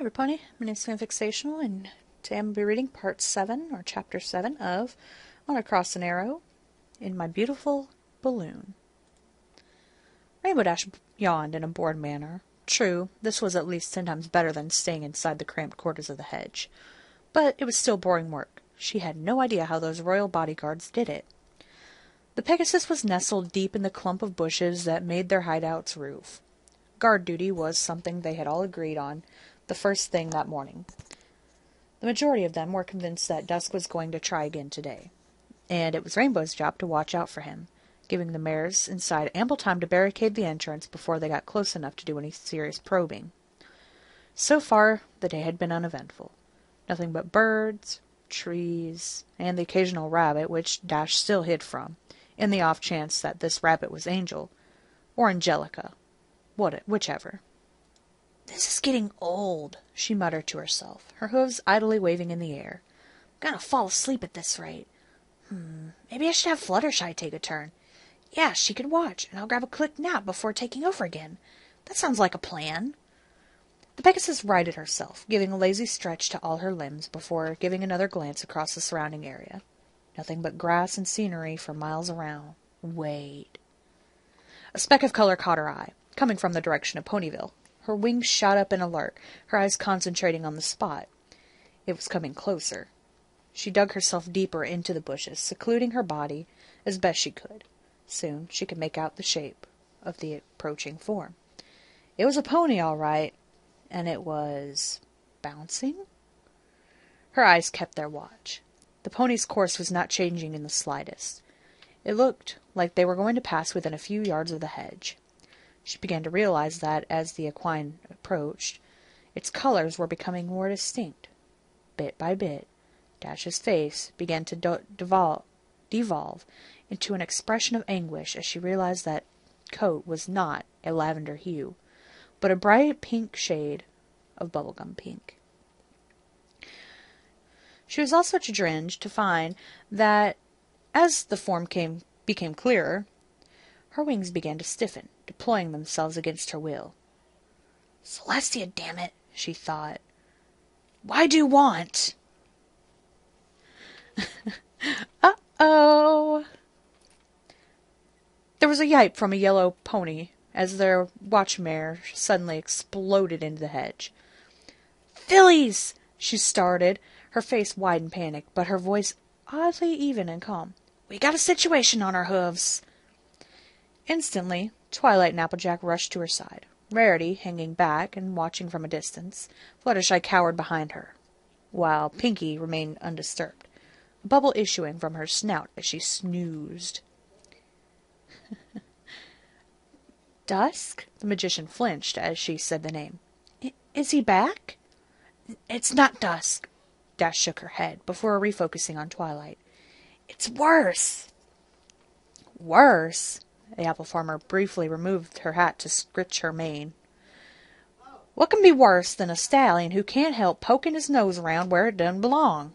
everybody, my name is Fanficsational, and today I'm going to be reading part 7, or chapter 7, of On Across an Arrow, in my beautiful balloon. Rainbow Dash yawned in a bored manner. True, this was at least 10 times better than staying inside the cramped quarters of the hedge. But it was still boring work. She had no idea how those royal bodyguards did it. The Pegasus was nestled deep in the clump of bushes that made their hideout's roof. Guard duty was something they had all agreed on the first thing that morning. The majority of them were convinced that Dusk was going to try again today, and it was Rainbow's job to watch out for him, giving the mares inside ample time to barricade the entrance before they got close enough to do any serious probing. So far, the day had been uneventful. Nothing but birds, trees, and the occasional rabbit, which Dash still hid from, in the off chance that this rabbit was Angel, or Angelica, whichever. "This is getting old," she muttered to herself, her hooves idly waving in the air. "I'm gonna fall asleep at this rate. Maybe I should have Fluttershy take a turn. Yeah, she could watch, and I'll grab a quick nap before taking over again. That sounds like a plan." The Pegasus righted herself, giving a lazy stretch to all her limbs before giving another glance across the surrounding area. Nothing but grass and scenery for miles around. Wait. A speck of color caught her eye, coming from the direction of Ponyville. Her wings shot up in alert, her eyes concentrating on the spot. It was coming closer. She dug herself deeper into the bushes, secluding her body as best she could. Soon she could make out the shape of the approaching form. It was a pony, all right, and it was bouncing? Her eyes kept their watch. The pony's course was not changing in the slightest. It looked like they were going to pass within a few yards of the hedge. She began to realize that, as the equine approached, its colors were becoming more distinct. Bit by bit, Dash's face began to devolve into an expression of anguish as she realized that coat was not a lavender hue, but a bright pink shade of bubblegum pink. She was also chagrined to find that, as the form became clearer, her wings began to stiffen, deploying themselves against her will. "Celestia, damn it," she thought. "Why do you want?" Uh-oh! There was a yipe from a yellow pony as their watch mare suddenly exploded into the hedge. "Fillies!" she started, her face wide in panic, but her voice oddly even and calm. "We got a situation on our hooves." Instantly, Twilight and Applejack rushed to her side, Rarity hanging back and watching from a distance. Fluttershy cowered behind her, while Pinkie remained undisturbed, a bubble issuing from her snout as she snoozed. "Dusk?" The magician flinched as she said the name. "Is he back?" "It's not Dusk." Dash shook her head, before refocusing on Twilight. "It's worse." "Worse?" The apple farmer briefly removed her hat to scritch her mane. "What can be worse than a stallion who can't help poking his nose around where it doesn't belong?"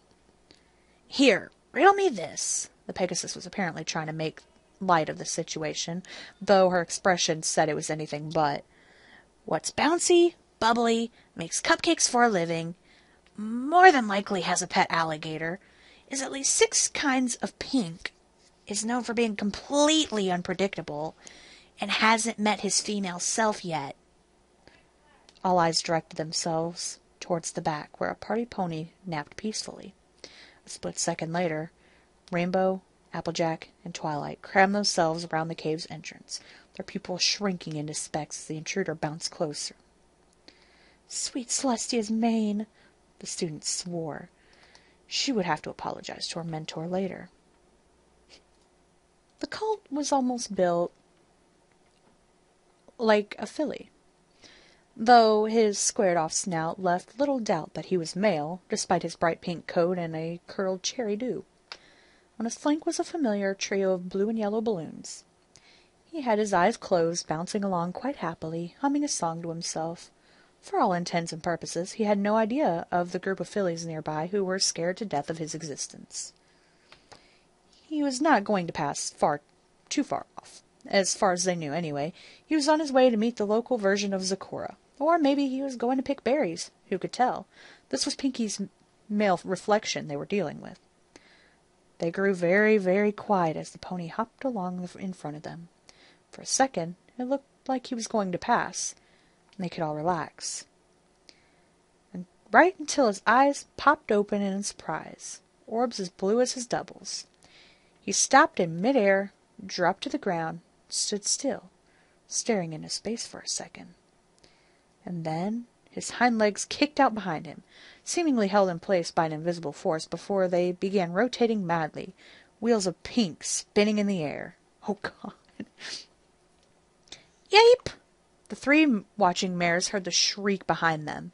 "Here, riddle me this." The Pegasus was apparently trying to make light of the situation, though her expression said it was anything but. "What's bouncy, bubbly, makes cupcakes for a living, more than likely has a pet alligator, is at least 6 kinds of pink, is known for being completely unpredictable, and hasn't met his female self yet?" All eyes directed themselves towards the back, where a party pony napped peacefully. A split second later, Rainbow, Applejack, and Twilight crammed themselves around the cave's entrance, their pupils shrinking into specks as the intruder bounced closer. "Sweet Celestia's mane!" The student swore. She would have to apologize to her mentor later. The colt was almost built like a filly, though his squared-off snout left little doubt that he was male, despite his bright pink coat and a curled cherry dew. On his flank was a familiar trio of blue and yellow balloons. He had his eyes closed, bouncing along quite happily, humming a song to himself. For all intents and purposes, he had no idea of the group of fillies nearby who were scared to death of his existence. He was not going to pass too far off. As far as they knew, anyway, he was on his way to meet the local version of Zecora, Or maybe he was going to pick berries. Who could tell? This was Pinky's male reflection they were dealing with. They grew very, very quiet as the pony hopped along in front of them. For a second, it looked like he was going to pass, and they could all relax. And right until his eyes popped open in surprise, orbs as blue as his doubles. He stopped in midair, dropped to the ground, stood still, staring into space for a second. And then his hind legs kicked out behind him, seemingly held in place by an invisible force before they began rotating madly, wheels of pink spinning in the air. Oh, God. Yape! The three watching mares heard the shriek behind them,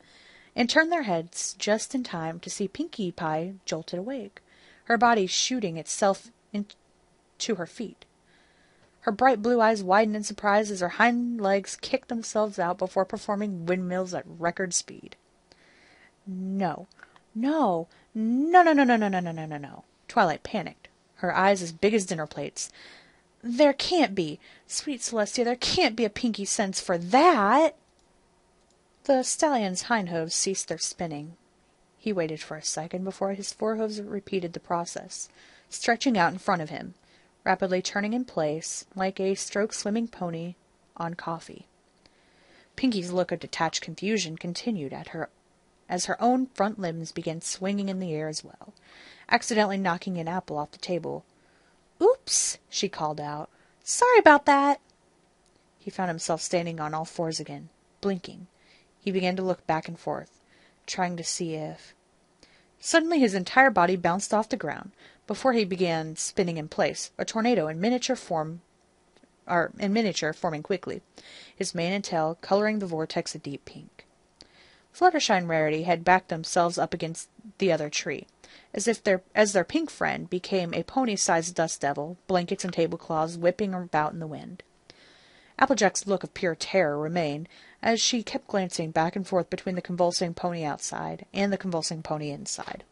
and turned their heads just in time to see Pinkie Pie jolted awake, her body shooting itself into her feet. Her bright blue eyes widened in surprise as her hind legs kicked themselves out before performing windmills at record speed. No. Twilight panicked, her eyes as big as dinner plates. There can't be. Sweet Celestia, there can't be a Pinky sense for that. The stallion's hind hooves ceased their spinning. He waited for a second before his forehooves repeated the process, stretching out in front of him, rapidly turning in place, like a stroke-swimming pony on coffee. Pinky's look of detached confusion continued as her own front limbs began swinging in the air as well, accidentally knocking an apple off the table. "Oops!" she called out. "Sorry about that." He found himself standing on all fours again, blinking. He began to look back and forth, trying to see if... Suddenly his entire body bounced off the ground, before he began spinning in place, a tornado in miniature forming quickly, his mane and tail coloring the vortex a deep pink. Fluttershy and Rarity had backed themselves up against the other tree, as their pink friend became a pony-sized dust devil, blankets and tablecloths whipping about in the wind. Applejack's look of pure terror remained, as she kept glancing back and forth between the convulsing pony outside and the convulsing pony inside.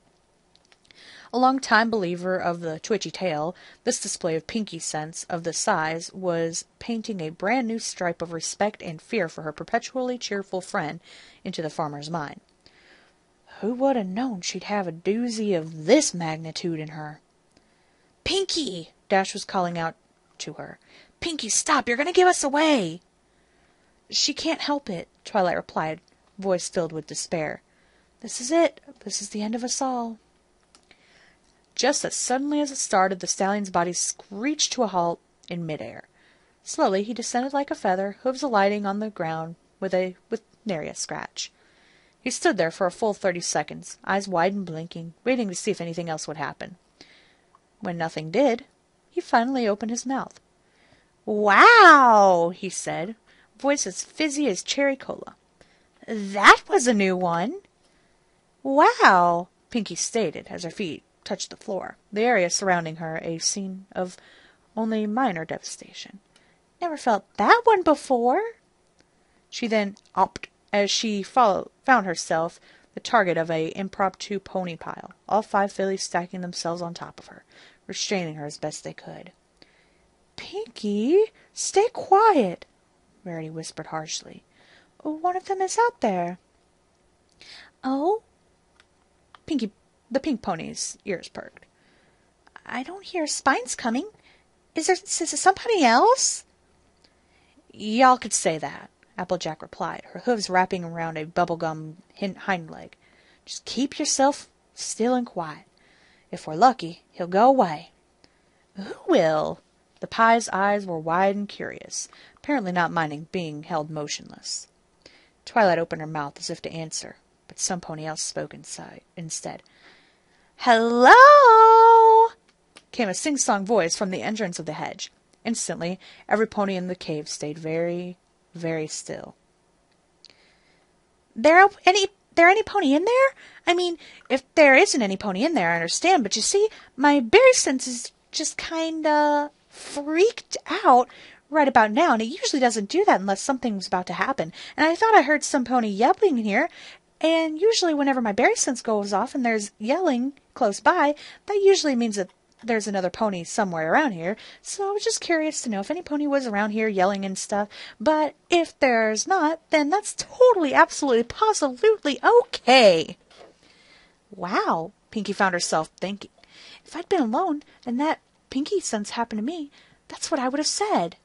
A long-time believer of the twitchy tail, this display of Pinky sense of the size was painting a brand-new stripe of respect and fear for her perpetually cheerful friend into the farmer's mind. Who would have known she'd have a doozy of this magnitude in her? "Pinky!" Dash was calling out to her. "Pinky, stop! You're going to give us away!" "She can't help it," Twilight replied, voice filled with despair. "This is it. This is the end of us all." Just as suddenly as it started, the stallion's body screeched to a halt in midair. Slowly he descended like a feather, hooves alighting on the ground with nary a scratch. He stood there for a full 30 seconds, eyes wide and blinking, waiting to see if anything else would happen. When nothing did, he finally opened his mouth. "Wow!" he said, voice as fizzy as cherry cola. "That was a new one." "Wow!" Pinky stated, as her feet touched the floor, the area surrounding her a scene of only minor devastation. "Never felt that one before." She then opped as she found herself the target of a impromptu pony pile, all 5 fillies stacking themselves on top of her, restraining her as best they could. "Pinky, stay quiet," Rarity whispered harshly. "One of them is out there." "Oh?" The pink pony's ears perked. "I don't hear Spines coming. Is there somebody else?" "Y'all could say that," Applejack replied, her hooves wrapping around a bubblegum hind leg. "Just keep yourself still and quiet. If we're lucky, he'll go away." "Who will?" The pie's eyes were wide and curious, apparently not minding being held motionless. Twilight opened her mouth as if to answer, but some pony else spoke instead. "Hello!" came a sing-song voice from the entrance of the hedge. Instantly, every pony in the cave stayed very, very still. There any pony in there? I mean, if there isn't any pony in there, I understand, but you see, my berry sense is just kinda freaked out right about now, and it usually doesn't do that unless something's about to happen. And I thought I heard some pony yelling in here, and usually whenever my berry sense goes off and there's yelling close by, that usually means that there's another pony somewhere around here, so I was just curious to know if any pony was around here yelling and stuff. But if there's not, then that's totally, absolutely, positively okay. Wow, Pinkie found herself thinking. If I'd been alone and that Pinkie sense happened to me, that's what I would have said.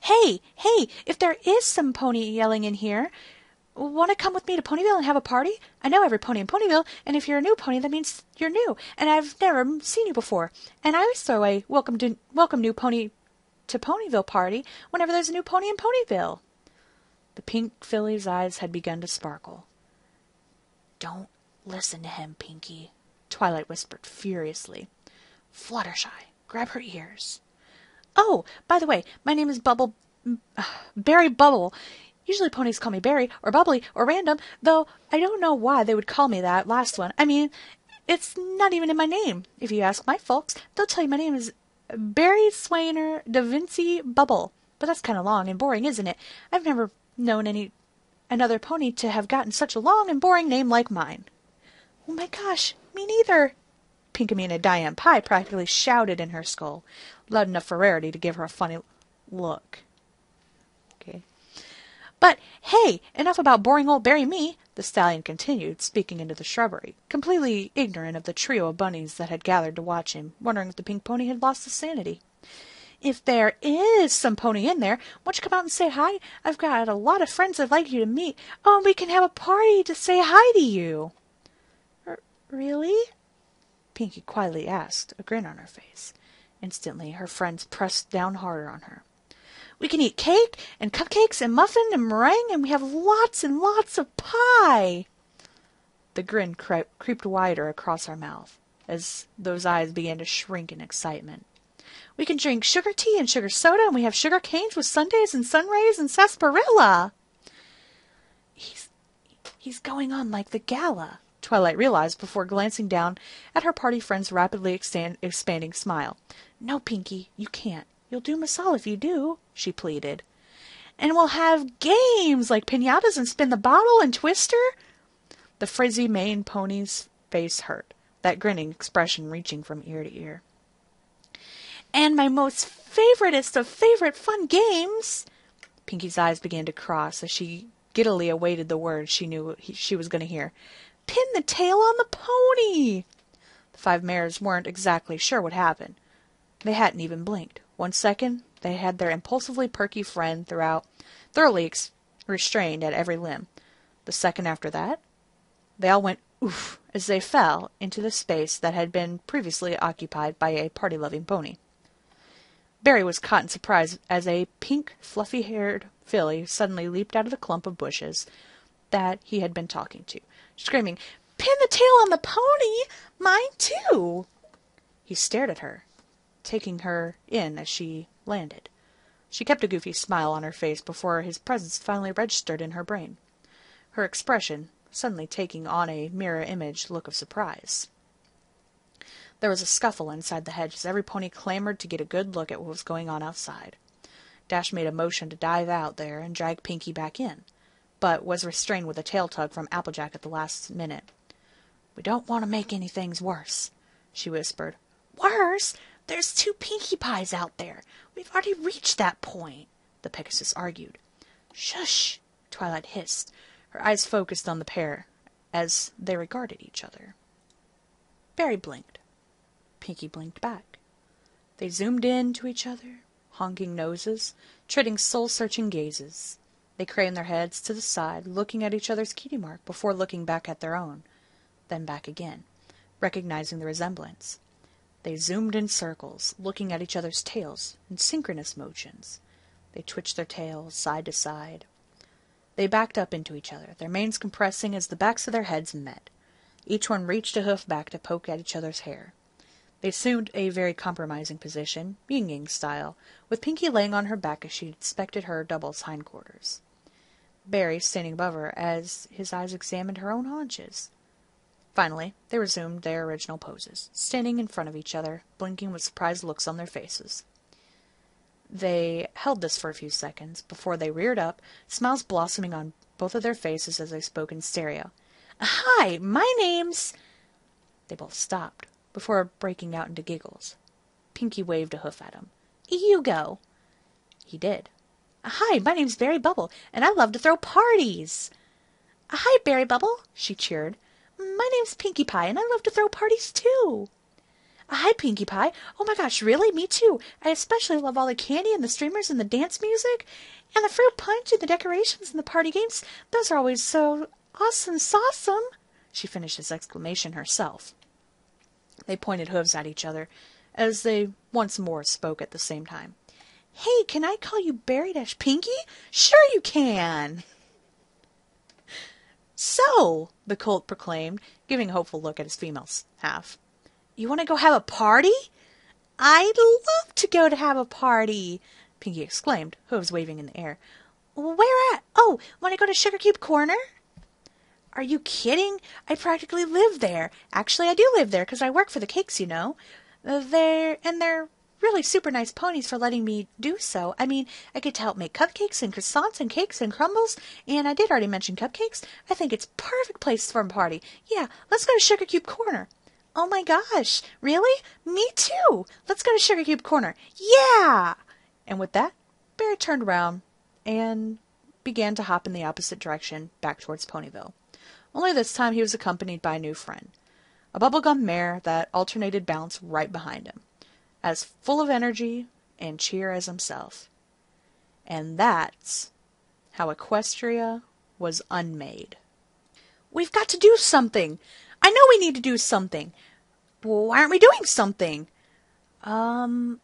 Hey, if there is some pony yelling in here, want to come with me to Ponyville and have a party? I know every pony in Ponyville, and if you're a new pony, that means you're new, and I've never seen you before. And I always throw a welcome new pony to Ponyville party whenever there's a new pony in Ponyville. The pink filly's eyes had begun to sparkle. Don't listen to him, Pinkie, Twilight whispered furiously. Fluttershy, grab her ears. Oh, by the way, my name is Berry Bubble. Usually ponies call me Berry, or Bubbly, or Random, though I don't know why they would call me that last one. I mean, it's not even in my name. If you ask my folks, they'll tell you my name is Berry Swainer Da Vinci Bubble. But that's kind of long and boring, isn't it? I've never known another pony to have gotten such a long and boring name like mine. Oh my gosh, me neither. Pinkamena Diane Pie practically shouted in her skull, loud enough for Rarity to give her a funny look. Okay. But, hey, enough about boring old Berry me, the stallion continued, speaking into the shrubbery, completely ignorant of the trio of bunnies that had gathered to watch him, wondering if the pink pony had lost his sanity. If there is some pony in there, won't you come out and say hi? I've got a lot of friends I'd like you to meet. Oh, and we can have a party to say hi to you. Really? Pinkie quietly asked, a grin on her face. Instantly, her friends pressed down harder on her. We can eat cake and cupcakes and muffin and meringue, and we have lots and lots of pie. The grin creeped wider across her mouth, as those eyes began to shrink in excitement. We can drink sugar tea and sugar soda, and we have sugar canes with sundaes and sunrays and sarsaparilla. He's going on like the gala, Twilight realized before glancing down at her party friend's rapidly expanding smile. No, Pinkie, you can't. You'll do Masal if you do, she pleaded. And we'll have games like pinatas and spin the bottle and Twister. The frizzy maned pony's face hurt, that grinning expression reaching from ear to ear. And my most favoritist of favorite fun games. Pinkie's eyes began to cross as she giddily awaited the words she knew she was going to hear. Pin the tail on the pony! The 5 mares weren't exactly sure what happened. They hadn't even blinked. 1 second, they had their impulsively perky friend thoroughly restrained at every limb. The second after that, they all went oof as they fell into the space that had been previously occupied by a party-loving pony. Berry was caught in surprise as a pink, fluffy-haired filly suddenly leaped out of the clump of bushes that he had been talking to, screaming, Pin the tail on the pony! Mine too! He stared at her, taking her in as she landed. She kept a goofy smile on her face before his presence finally registered in her brain, her expression suddenly taking on a mirror image look of surprise. There was a scuffle inside the hedge as every pony clamored to get a good look at what was going on outside. Dash made a motion to dive out there and drag Pinkie back in, but was restrained with a tail tug from Applejack at the last minute. We don't want to make anything worse, she whispered. Worse? There's 2 Pinkie Pies out there. We've already reached that point, the Pegasus argued. Shush, Twilight hissed, her eyes focused on the pair as they regarded each other. Berry blinked. Pinkie blinked back. They zoomed in to each other, honking noses, trading soul-searching gazes. They craned their heads to the side, looking at each other's cutie mark before looking back at their own, then back again, recognizing the resemblance. They zoomed in circles, looking at each other's tails in synchronous motions. They twitched their tails side to side. They backed up into each other, their manes compressing as the backs of their heads met. Each one reached a hoof back to poke at each other's hair. They assumed a very compromising position, yin-yang style, with Pinkie laying on her back as she inspected her double's hindquarters. Berry standing above her as his eyes examined her own haunches. Finally, they resumed their original poses, standing in front of each other, blinking with surprised looks on their faces. They held this for a few seconds, before they reared up, smiles blossoming on both of their faces as they spoke in stereo. Hi, my name's... They both stopped, before breaking out into giggles. Pinkie waved a hoof at him. You go. He did. Hi, my name's Berry Bubble, and I love to throw parties. Hi, Berry Bubble, she cheered. My name's Pinkie Pie, and I love to throw parties, too. Hi, Pinkie Pie. Oh my gosh, really? Me too. I especially love all the candy and the streamers and the dance music and the fruit punch and the decorations and the party games. Those are always so awesome sauceum. She finished his exclamation herself. They pointed hooves at each other as they once more spoke at the same time. Hey, can I call you Berry-Pinkie? Sure you can. So, the colt proclaimed, giving a hopeful look at his female half. You want to go have a party? I'd love to go to have a party, Pinkie exclaimed, hooves waving in the air. Where at? Oh, want to go to Sugar Cube Corner? Are you kidding? I practically live there. Actually, I do live there because I work for the cakes, you know. They're really super nice ponies for letting me do so. I mean, I get to help make cupcakes and croissants and cakes and crumbles, and I did already mention cupcakes. I think it's a perfect place for a party. Yeah, let's go to Sugar Cube Corner. Oh my gosh, really? Me too. Let's go to Sugar Cube Corner. Yeah! And with that, Berry turned around and began to hop in the opposite direction, back towards Ponyville. Only this time he was accompanied by a new friend, a bubblegum mare that alternated balance right behind him, as full of energy and cheer as himself. And that's how Equestria was unmade. We've got to do something. I know we need to do something. Why aren't we doing something? Because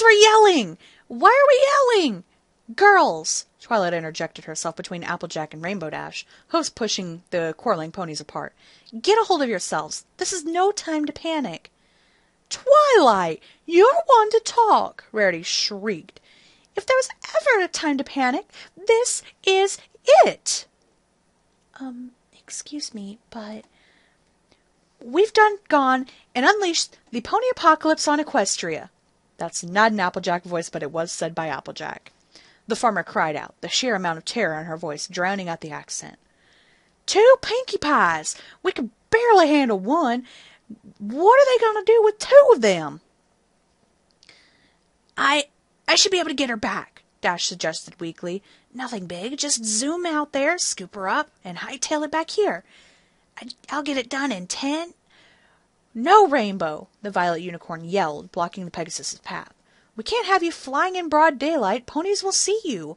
we're yelling. Why are we yelling? Girls, Twilight interjected herself between Applejack and Rainbow Dash, hooves pushing the quarreling ponies apart. Get a hold of yourselves. This is no time to panic. Twilight, you're one to talk, Rarity shrieked. If there was ever a time to panic, this is it. Excuse me, but we've gone and unleashed the pony apocalypse on Equestria. That's not an Applejack voice, but it was said by Applejack. The farmer cried out, the sheer amount of terror in her voice drowning out the accent. 2 Pinkie Pies! We could barely handle one. What are they going to do with 2 of them? I should be able to get her back, Dash suggested weakly. Nothing big, just zoom out there, scoop her up, and hightail it back here. I'll get it done in 10... No, Rainbow, the Violet Unicorn yelled, blocking the Pegasus's path. We can't have you flying in broad daylight. Ponies will see you.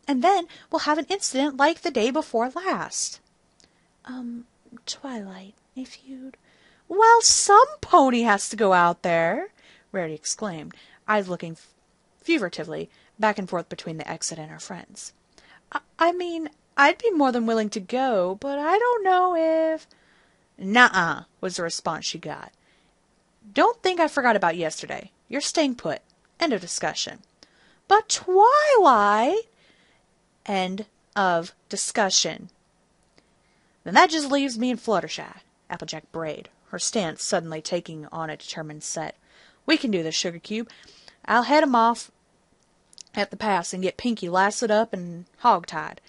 And then we'll have an incident like the day before last. Twilight, if you'd... Well, some pony has to go out there, Rarity exclaimed, eyes looking furtively back and forth between the exit and her friends. I mean, I'd be more than willing to go, but I don't know if... Nuh-uh, was the response she got. Don't think I forgot about yesterday. You're staying put. End of discussion. But Twilight... End of discussion. Then that just leaves me and Fluttershy, Applejack brayed, her stance suddenly taking on a determined set. We can do this, Sugar Cube. I'll head 'em off at the pass and get Pinkie lassoed up and hog-tied.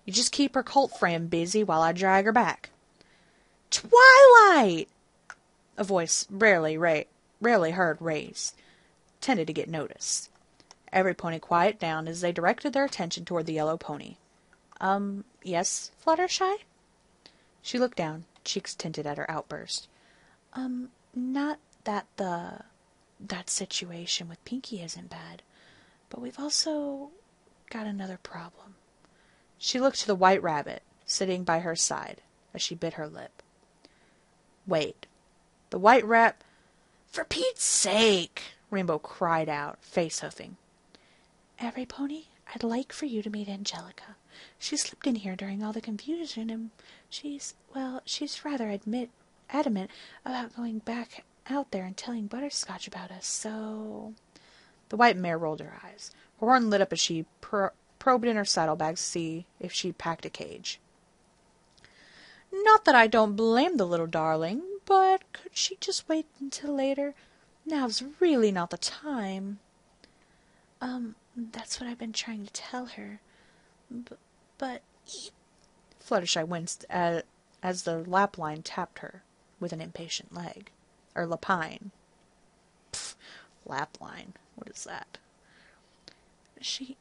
You just keep her colt friend busy while I drag her back. Twilight! A voice rarely heard raised tended to get noticed. Every pony quieted down as they directed their attention toward the yellow pony. Yes, Fluttershy? She looked down, cheeks tinted at her outburst. Not that that situation with Pinkie isn't bad, but we've also got another problem. She looked to the White Rabbit, sitting by her side, as she bit her lip. Wait, the White Rabbit... For Pete's sake! Rainbow cried out, face-hoofing. Every pony, I'd like for you to meet Angelica. She slipped in here during all the confusion, and she's rather adamant about going back out there and telling Butterscotch about us, so... The white mare rolled her eyes. Her horn lit up as she probed in her saddlebags to see if she packed a cage. Not that I don't blame the little darling, but could she just wait until later? Now's really not the time. That's what I've been trying to tell her. But... Fluttershy winced as the lap line tapped her with an impatient leg. Or lapine. Pfft, lapline. What is that? She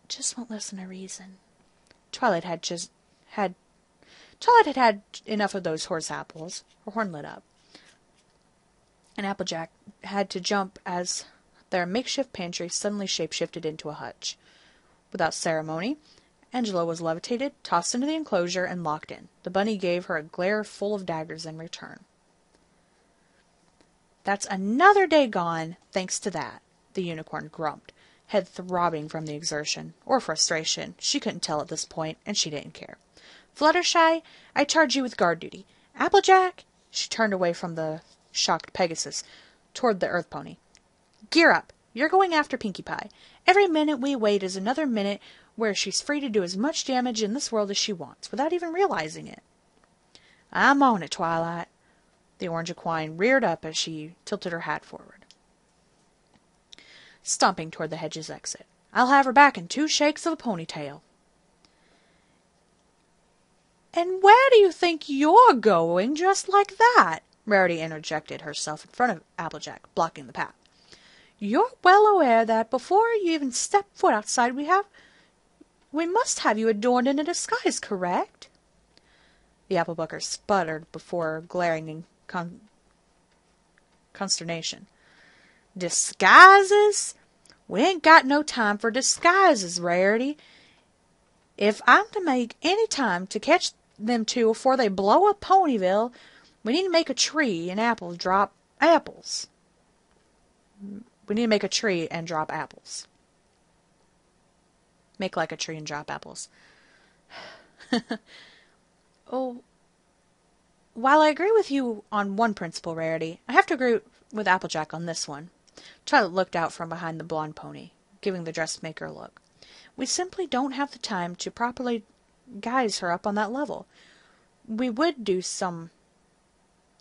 just won't listen to reason. Twilight had had enough of those horse apples. Her horn lit up. And Applejack had to jump as their makeshift pantry suddenly shape-shifted into a hutch. Without ceremony, Angela was levitated, tossed into the enclosure, and locked in. The bunny gave her a glare full of daggers in return. That's another day gone, thanks to that, the unicorn grumped, head throbbing from the exertion, or frustration. She couldn't tell at this point, and she didn't care. Fluttershy, I charge you with guard duty. Applejack, she turned away from the shocked Pegasus, toward the earth pony. Gear up. You're going after Pinkie Pie. Every minute we wait is another minute where she's free to do as much damage in this world as she wants, without even realizing it. I'm on it, Twilight. The orange equine reared up as she tilted her hat forward, stomping toward the hedge's exit. I'll have her back in 2 shakes of a ponytail. And where do you think you're going just like that? Rarity interjected herself in front of Applejack, blocking the path. You're well aware that before you even step foot outside we must have you adorned in a disguise, correct? The apple-bucker sputtered before glaring in consternation. Disguises? We ain't got no time for disguises, Rarity. If I'm to make any time to catch them two before they blow up Ponyville, we need to make a tree and apples drop apples. We need to make a tree and drop apples. Make like a tree and drop apples. Oh, while I agree with you on one principle, Rarity, I have to agree with Applejack on this one. Twilight looked out from behind the blonde pony, giving the dressmaker a look. We simply don't have the time to properly guise her up on that level. We would do some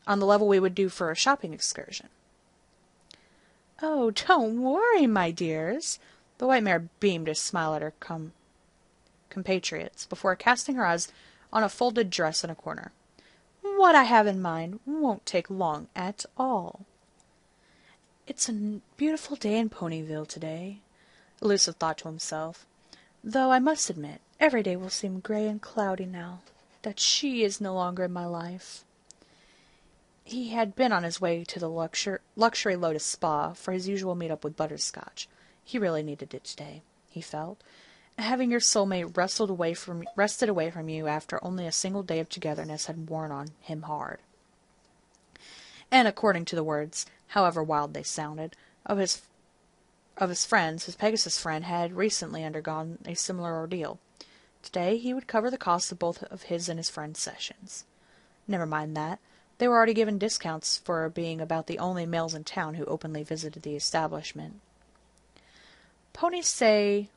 on the level we would do for a shopping excursion. Oh, don't worry, my dears. The white mare beamed a smile at her compatriots before casting her eyes on a folded dress in a corner. What I have in mind won't take long at all. It's a beautiful day in Ponyville today, Elusive thought to himself, though I must admit, every day will seem gray and cloudy now that she is no longer in my life. He had been on his way to the luxury Lotus Spa for his usual meet-up with Butterscotch. He really needed it today, he felt. Having your soulmate wrested away from you after only a single day of togetherness had worn on him hard. And according to the words, however wild they sounded, of his friends, his Pegasus friend had recently undergone a similar ordeal. Today he would cover the cost of both of his and his friend's sessions. Never mind that. They were already given discounts for being about the only males in town who openly visited the establishment. Ponies say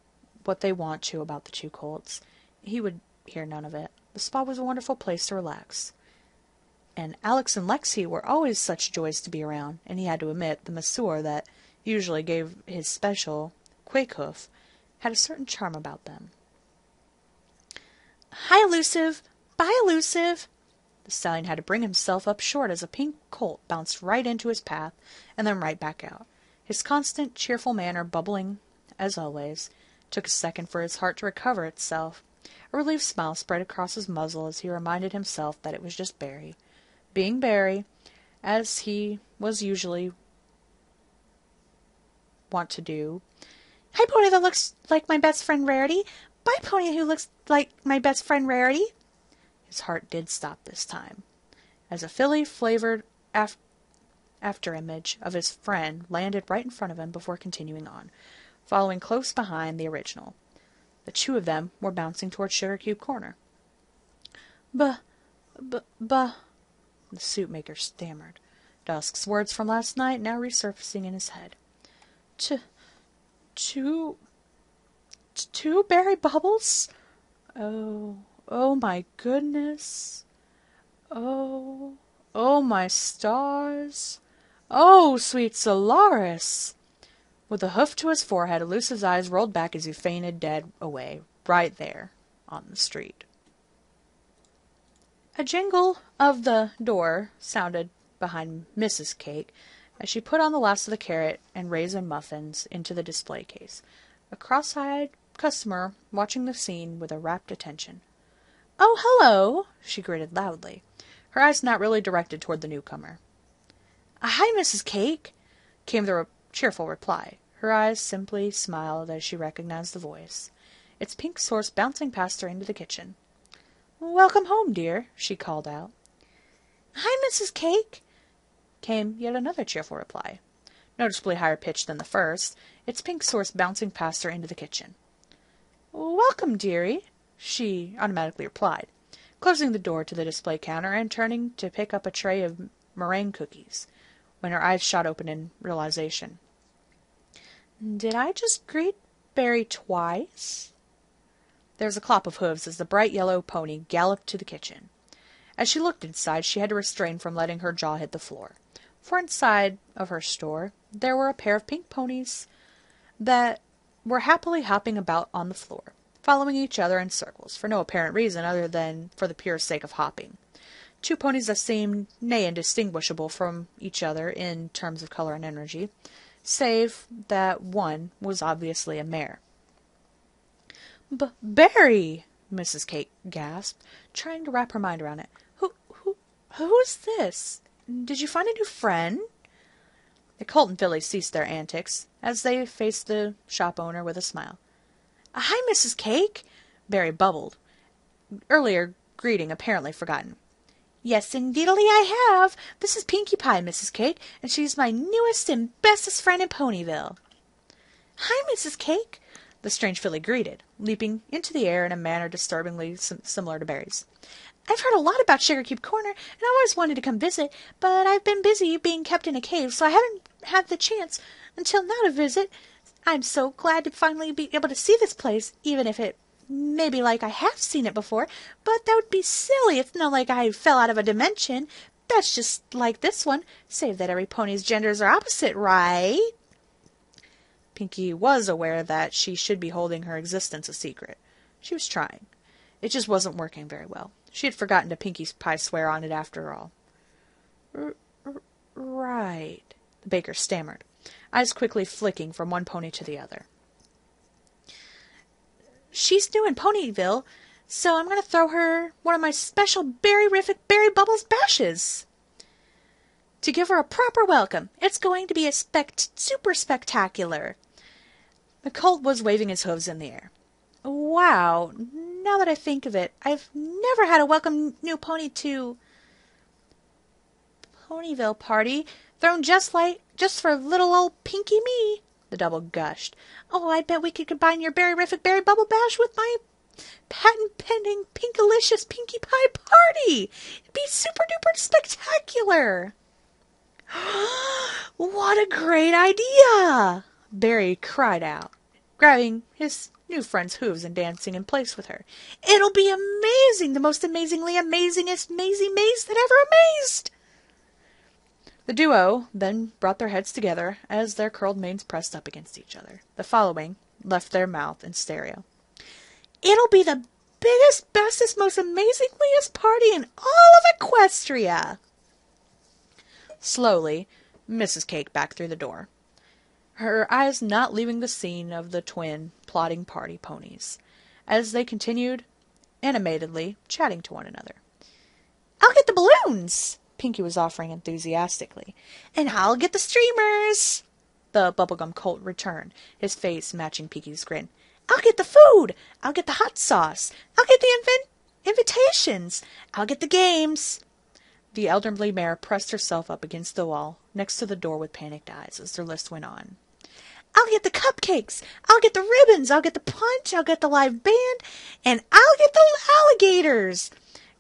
what they want to about the two colts. He would hear none of it. The spa was a wonderful place to relax. And Alex and Lexi were always such joys to be around, and he had to admit the masseur that usually gave his special Quakehoof had a certain charm about them. Hi, Elusive! Bye, Elusive! The stallion had to bring himself up short as a pink colt bounced right into his path and then right back out. His constant, cheerful manner, bubbling as always, took a second for his heart to recover itself. A relieved smile spread across his muzzle as he reminded himself that it was just Barry. Being Barry, as he was usually wont to do. Hi, pony that looks like my best friend Rarity. Bye, pony who looks like my best friend Rarity. His heart did stop this time, as a filly-flavored after-image of his friend landed right in front of him before continuing on, following close behind the original. The two of them were bouncing toward Sugar Cube Corner. The suit-maker stammered, Dusk's words from last night now resurfacing in his head. Two berry bubbles? Oh my goodness. Oh my stars. Oh, sweet Solaris. With a hoof to his forehead, Elusive's eyes rolled back as he fainted dead away, right there on the street. A jingle of the door sounded behind Mrs. Cake as she put on the last of the carrot and raisin muffins into the display case, a cross-eyed customer watching the scene with a rapt attention. "Oh, hello!" she greeted loudly, her eyes not really directed toward the newcomer. "Hi, Mrs. Cake," came the cheerful reply. Her eyes simply smiled as she recognized the voice, its pink source bouncing past her into the kitchen. "Welcome home, dear," she called out. "Hi, Mrs. Cake," came yet another cheerful reply, noticeably higher pitched than the first, its pink source bouncing past her into the kitchen. "Welcome, dearie," she automatically replied, closing the door to the display counter and turning to pick up a tray of meringue cookies, when her eyes shot open in realization. "Did I just greet Barry twice?" There was a clop of hooves as the bright yellow pony galloped to the kitchen. As she looked inside, she had to refrain from letting her jaw hit the floor, for inside of her store there were a pair of pink ponies that were happily hopping about on the floor, following each other in circles, for no apparent reason other than for the pure sake of hopping. Two ponies that seemed nay indistinguishable from each other in terms of color and energy, save that one was obviously a mare. "Barry!" Mrs. Cake gasped, trying to wrap her mind around it. Who's this? Did you find a new friend?" The Colton fillies ceased their antics as they faced the shop owner with a smile. "Hi, Mrs. Cake," Barry bubbled, earlier greeting apparently forgotten. "Yes, indeedly I have. This is Pinkie Pie, Mrs. Cake, and she's my newest and bestest friend in Ponyville." "Hi, Mrs. Cake," the strange filly greeted, leaping into the air in a manner disturbingly similar to Barry's. "I've heard a lot about Sugarcube Corner, and I always wanted to come visit, but I've been busy being kept in a cave, so I haven't had the chance until now to visit. I'm so glad to finally be able to see this place, even if it may be like I have seen it before, but that would be silly. It's not like I fell out of a dimension. That's just like this one, save that every pony's genders are opposite, right?" Pinkie was aware that she should be holding her existence a secret. She was trying. It just wasn't working very well. She had forgotten to Pinkie Pie swear on it after all. Right, the baker stammered, eyes quickly flicking from one pony to the other. "She's new in Ponyville, so I'm going to throw her one of my special Berry-rific Berry Bubbles bashes to give her a proper welcome. It's going to be super spectacular." The colt was waving his hooves in the air. "Wow, now that I think of it, I've never had a welcome new pony to Ponyville party thrown just for little old Pinkie me," the double gushed. "Oh, I bet we could combine your Berry-rific Berry Bubble Bash with my patent-pending Pinkalicious Pinkie Pie party. It'd be super-duper spectacular." "What a great idea!" Barry cried out, grabbing his new friend's hooves and dancing in place with her. "It'll be amazing, the most amazingly amazingest mazy maze that ever amazed." The duo then brought their heads together as their curled manes pressed up against each other. The following left their mouth in stereo. "It'll be the biggest, bestest, most amazingliest party in all of Equestria." Slowly, Mrs. Cake backed through the door, her eyes not leaving the scene of the twin plodding party ponies, as they continued, animatedly, chatting to one another. "I'll get the balloons," Pinkie was offering enthusiastically. "And I'll get the streamers," the bubblegum colt returned, his face matching Pinkie's grin. "I'll get the food. I'll get the hot sauce. I'll get the invitations. I'll get the games." The elderly mare pressed herself up against the wall next to the door with panicked eyes as their list went on. "I'll get the cupcakes. I'll get the ribbons. I'll get the punch. I'll get the live band. And I'll get the alligators.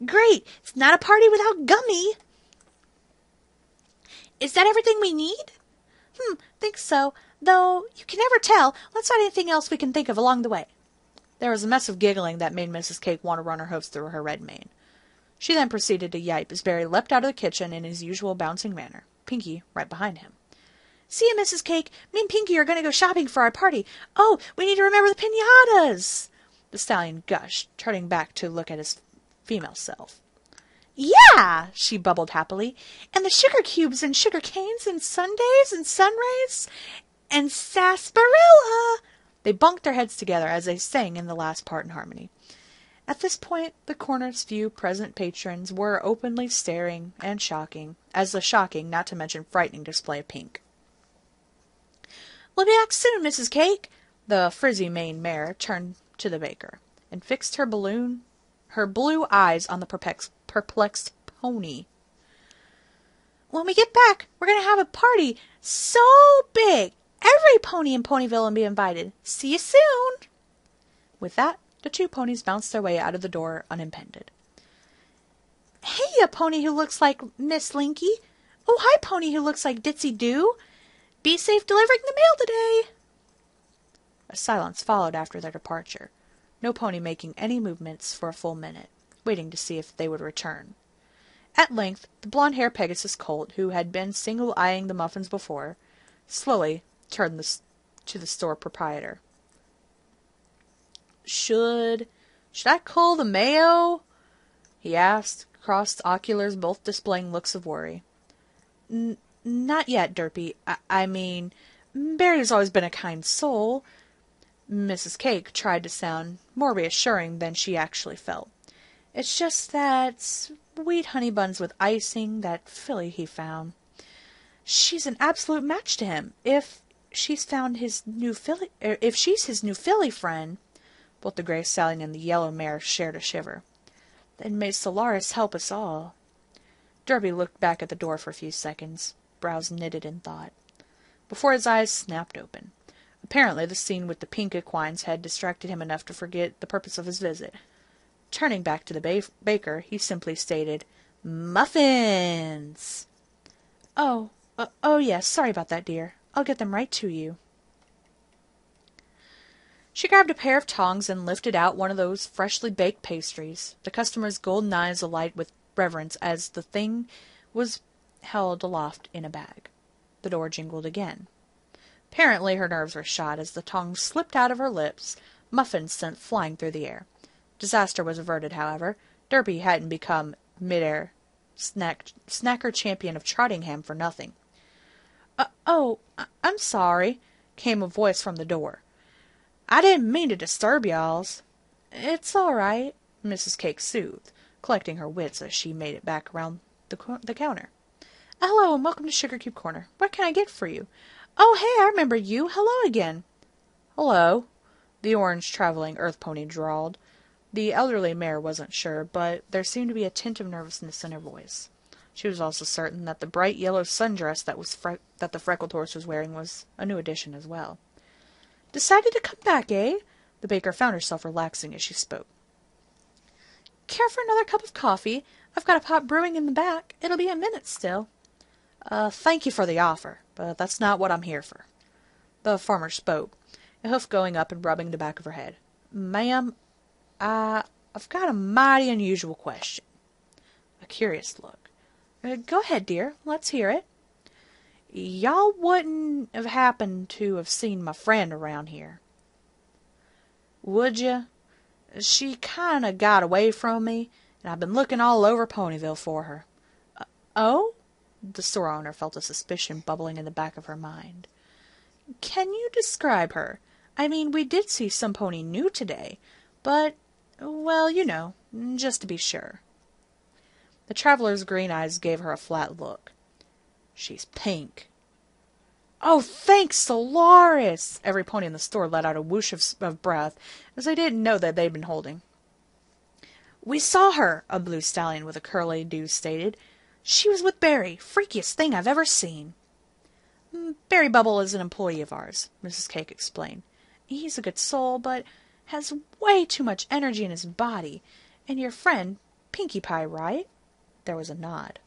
Great. It's not a party without Gummy." "Is that everything we need?" Think so. Though you can never tell. Let's find anything else we can think of along the way." There was a mess of giggling that made Mrs. Cake want to run her hooves through her red mane. She then proceeded to yipe as Barry leapt out of the kitchen in his usual bouncing manner, Pinkie right behind him. "See you, Mrs. Cake. Me and Pinkie are going to go shopping for our party. Oh, we need to remember the piñatas," the stallion gushed, turning back to look at his female self. Yeah, she bubbled happily. And the sugar cubes and sugar canes and sundaes and sunrays and sarsaparilla. They bunked their heads together as they sang in the last part in harmony. At this point, the corner's few present patrons were openly staring and shocking, as the shocking, not to mention frightening display of pink. "We'll be back soon, Mrs. Cake." The frizzy Maine mare turned to the baker, and fixed her blue eyes on the perplexed pony. "When we get back, we're going to have a party so big, every pony in Ponyville will be invited. See you soon." With that, the two ponies bounced their way out of the door unimpeded. "Hey, a pony who looks like Miss Linky. Oh, hi, pony who looks like Ditsy Doo. Be safe delivering the mail today." A silence followed after their departure, no pony making any movements for a full minute, waiting to see if they would return. At length, the blonde-haired Pegasus colt, who had been single-eyeing the muffins before, slowly turned to the store proprietor. Should I call the mayo?" he asked, crossed oculars both displaying looks of worry. Not yet, Derpy. I mean, Barry's always been a kind soul." Mrs. Cake tried to sound more reassuring than she actually felt. "It's just that sweet honey buns with icing, that filly he found. She's an absolute match to him. If she's his new filly friend." Both the gray stallion and the yellow mare shared a shiver. "Then may Solaris help us all." Derby looked back at the door for a few seconds, brows knitted in thought, before his eyes snapped open. Apparently the scene with the pink equines had distracted him enough to forget the purpose of his visit. Turning back to the baker, he simply stated, "Muffins!" Oh, yes, sorry about that, dear. I'll get them right to you." She grabbed a pair of tongs and lifted out one of those freshly baked pastries, the customer's golden eyes alight with reverence as the thing was held aloft in a bag. The door jingled again. Apparently her nerves were shot as the tongs slipped out of her lips, muffins sent flying through the air. Disaster was averted, however. Derby hadn't become mid-air snacker champion of Trottingham for nothing. I'm sorry," came a voice from the door. "I didn't mean to disturb y'alls." "It's all right," Mrs. Cake soothed, collecting her wits as she made it back around the counter. "Hello, and welcome to Sugar Cube Corner. What can I get for you? Oh, hey, I remember you. Hello again." "Hello," the orange traveling earth pony drawled. The elderly mare wasn't sure, but there seemed to be a tint of nervousness in her voice. She was also certain that the bright yellow sundress that the freckled horse was wearing was a new addition as well. "Decided to come back, eh?" The baker found herself relaxing as she spoke. "Care for another cup of coffee? I've got a pot brewing in the back. It'll be a minute still." Thank you for the offer, but that's not what I'm here for." The farmer spoke, a hoof going up and rubbing the back of her head. "Ma'am, I've got a mighty unusual question." A curious look. "Go ahead, dear. Let's hear it." "Y'all wouldn't have happened to have seen my friend around here, would you? She kind of got away from me, and I've been looking all over Ponyville for her." "Oh?" The store owner felt a suspicion bubbling in the back of her mind. "Can you describe her? I mean, we did see some pony new today, but, well, just to be sure." The traveler's green eyes gave her a flat look. "She's pink." "Oh, thanks, Solaris!" Every pony in the store let out a whoosh of breath, as they didn't know that they'd been holding. "We saw her," a blue stallion with a curly do stated. "She was with Barry. Freakiest thing I've ever seen." "Barry Bubble is an employee of ours," Mrs. Cake explained. "He's a good soul, but has way too much energy in his body. And your friend, Pinkie Pie, right?" There was a nod.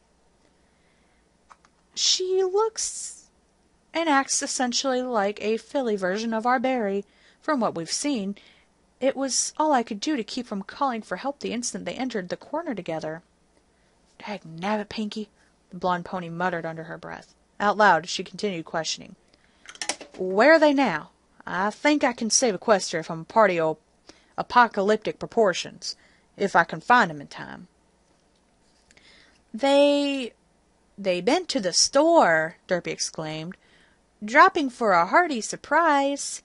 "She looks and acts essentially like a filly version of our Barry. From what we've seen, it was all I could do to keep from calling for help the instant they entered the corner together." "Dagnabbit, Pinkie," the blonde pony muttered under her breath. Out loud, she continued questioning. "Where are they now? I think I can save Equestria from a party of apocalyptic proportions, if I can find 'em in time." They been to the store, Derpy exclaimed, dropping for a hearty surprise.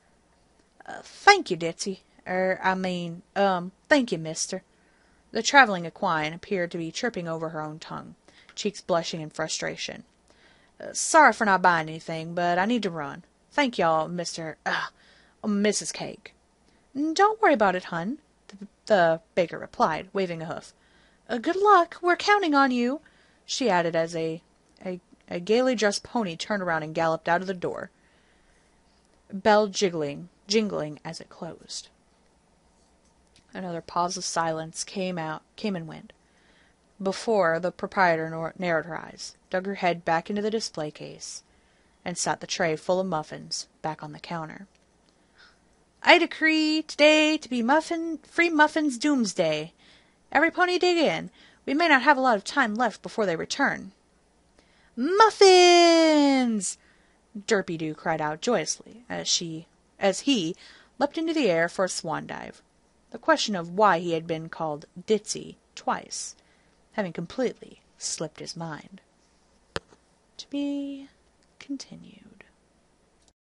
Thank you, Ditzy. Thank you, mister. The traveling equine appeared to be tripping over her own tongue, cheeks blushing in frustration. Sorry for not buying anything, but I need to run. Thank y'all, Mrs. Cake. Don't worry about it, hun, the baker replied, waving a hoof. Good luck. We're counting on you, she added as a gaily dressed pony turned around and galloped out of the door, bell jingling as it closed. Another pause of silence came and went, before the proprietor narrowed her eyes, dug her head back into the display case, and sat the tray full of muffins back on the counter. I decree today to be free muffins doomsday. Every pony dig in. We may not have a lot of time left before they return. Muffins! Derpy-Doo cried out joyously as he leapt into the air for a swan dive, the question of why he had been called Ditzy twice having completely slipped his mind. To be continued.